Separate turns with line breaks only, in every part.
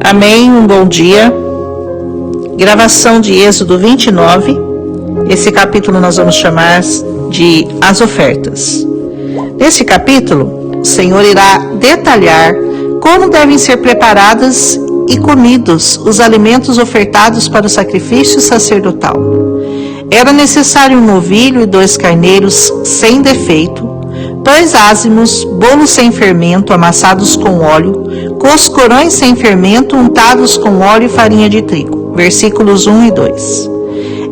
Amém, um bom dia. Gravação de Êxodo 29. Esse capítulo nós vamos chamar de As Ofertas. Nesse capítulo, o Senhor irá detalhar como devem ser preparadas e comidos os alimentos ofertados para o sacrifício sacerdotal. Era necessário um novilho e 2 carneiros sem defeito, 2 ázimos, bolos sem fermento amassados com óleo, coscorões sem fermento untados com óleo e farinha de trigo. Versículos 1 e 2.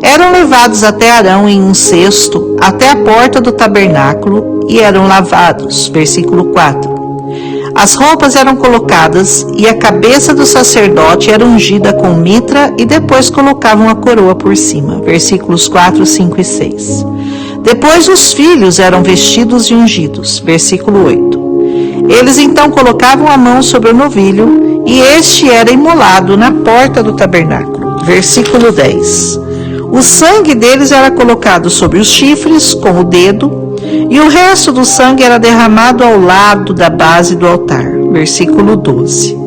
Eram levados até Arão em um cesto, até a porta do tabernáculo, e eram lavados. Versículo 4. As roupas eram colocadas, e a cabeça do sacerdote era ungida com mitra, e depois colocavam a coroa por cima. Versículos 4, 5 e 6. Depois os filhos eram vestidos e ungidos. Versículo 8. Eles então colocavam a mão sobre o novilho, e este era imolado na porta do tabernáculo. Versículo 10. O sangue deles era colocado sobre os chifres, com o dedo, e o resto do sangue era derramado ao lado da base do altar. Versículo 12.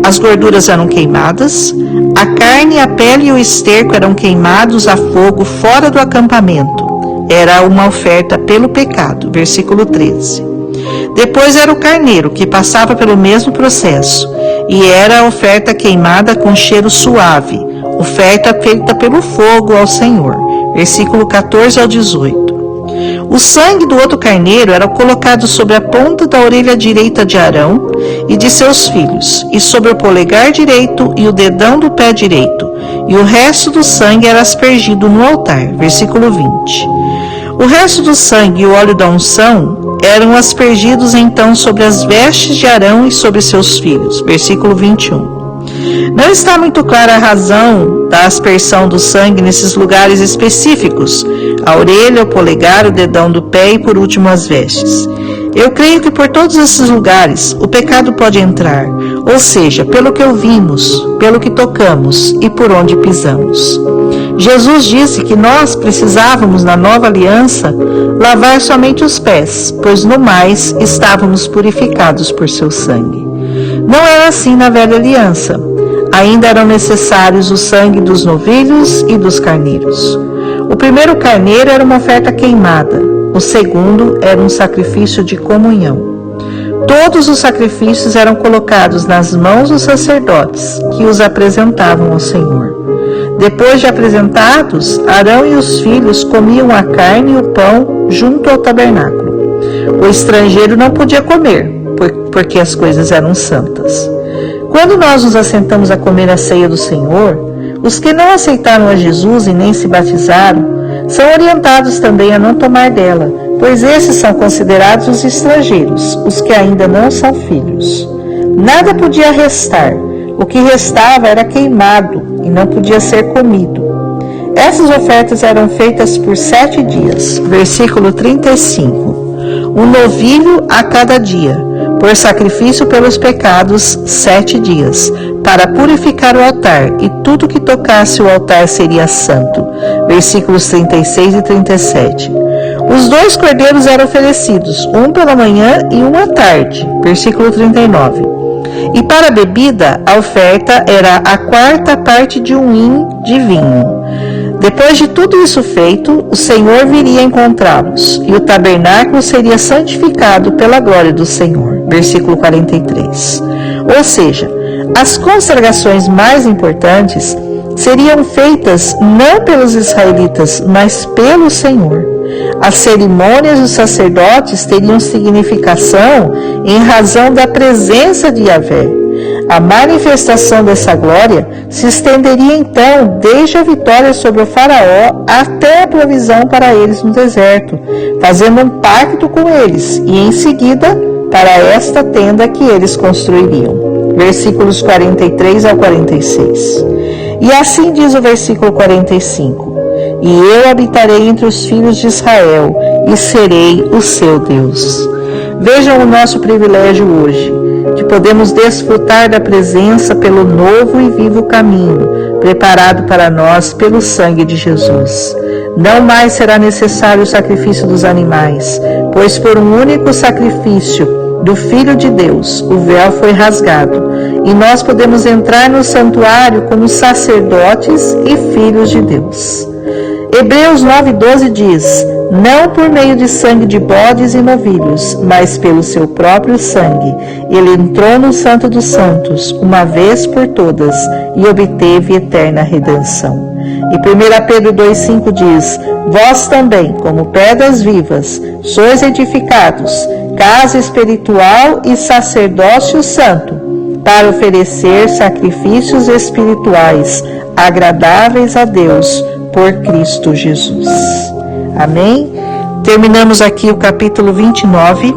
As gorduras eram queimadas, a carne, a pele e o esterco eram queimados a fogo fora do acampamento. Era uma oferta pelo pecado. Versículo 13. Depois era o carneiro, que passava pelo mesmo processo, e era a oferta queimada com cheiro suave, oferta feita pelo fogo ao Senhor. Versículo 14 ao 18. O sangue do outro carneiro era colocado sobre a ponta da orelha direita de Arão e de seus filhos, e sobre o polegar direito e o dedão do pé direito, e o resto do sangue era aspergido no altar. Versículo 20. O resto do sangue e o óleo da unção eram aspergidos então sobre as vestes de Arão e sobre seus filhos. Versículo 21. Não está muito clara a razão da aspersão do sangue nesses lugares específicos: a orelha, o polegar, o dedão do pé e por último as vestes. Eu creio que por todos esses lugares o pecado pode entrar, ou seja, pelo que ouvimos, pelo que tocamos e por onde pisamos. Jesus disse que nós precisávamos, na nova aliança, lavar somente os pés, pois no mais estávamos purificados por seu sangue. Não era assim na velha aliança. Ainda eram necessários o sangue dos novilhos e dos carneiros. O primeiro carneiro era uma oferta queimada, o segundo era um sacrifício de comunhão. Todos os sacrifícios eram colocados nas mãos dos sacerdotes, que os apresentavam ao Senhor. Depois de apresentados, Arão e os filhos comiam a carne e o pão junto ao tabernáculo. O estrangeiro não podia comer, porque as coisas eram santas. Quando nós nos assentamos a comer a ceia do Senhor, os que não aceitaram a Jesus e nem se batizaram, são orientados também a não tomar dela, pois esses são considerados os estrangeiros, os que ainda não são filhos. Nada podia restar, o que restava era queimado e não podia ser comido. Essas ofertas eram feitas por 7 dias. Versículo 35. Um novilho a cada dia, por sacrifício pelos pecados 7 dias, para purificar o altar, e tudo que tocasse o altar seria santo. Versículos 36 e 37. Os 2 cordeiros eram oferecidos, um pela manhã e um à tarde. Versículo 39. E para a bebida, a oferta era a 4ª parte de um hin de vinho. Depois de tudo isso feito, o Senhor viria encontrá-los, e o tabernáculo seria santificado pela glória do Senhor. Versículo 43. Ou seja, as consagrações mais importantes seriam feitas não pelos israelitas, mas pelo Senhor. As cerimônias dos sacerdotes teriam significação em razão da presença de Yahvé. A manifestação dessa glória se estenderia então desde a vitória sobre o faraó até a provisão para eles no deserto, fazendo um pacto com eles e em seguida para esta tenda que eles construiriam. Versículos 43 ao 46. E assim diz o versículo 45: E eu habitarei entre os filhos de Israel e serei o seu Deus. Vejam o nosso privilégio hoje, de podermos desfrutar da presença pelo novo e vivo caminho, preparado para nós pelo sangue de Jesus. Não mais será necessário o sacrifício dos animais, pois por um único sacrifício do Filho de Deus, o véu foi rasgado e nós podemos entrar no santuário como sacerdotes e filhos de Deus. Hebreus 9:12 diz: não por meio de sangue de bodes e novilhos, mas pelo seu próprio sangue. Ele entrou no Santo dos Santos, uma vez por todas, e obteve eterna redenção. E 1 Pedro 2,5 diz: vós também, como pedras vivas, sois edificados, casa espiritual e sacerdócio santo, para oferecer sacrifícios espirituais, agradáveis a Deus, por Cristo Jesus. Amém? Terminamos aqui o capítulo 29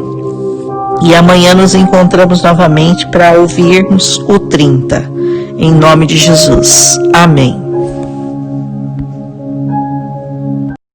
e amanhã nos encontramos novamente para ouvirmos o 30. Em nome de Jesus. Amém.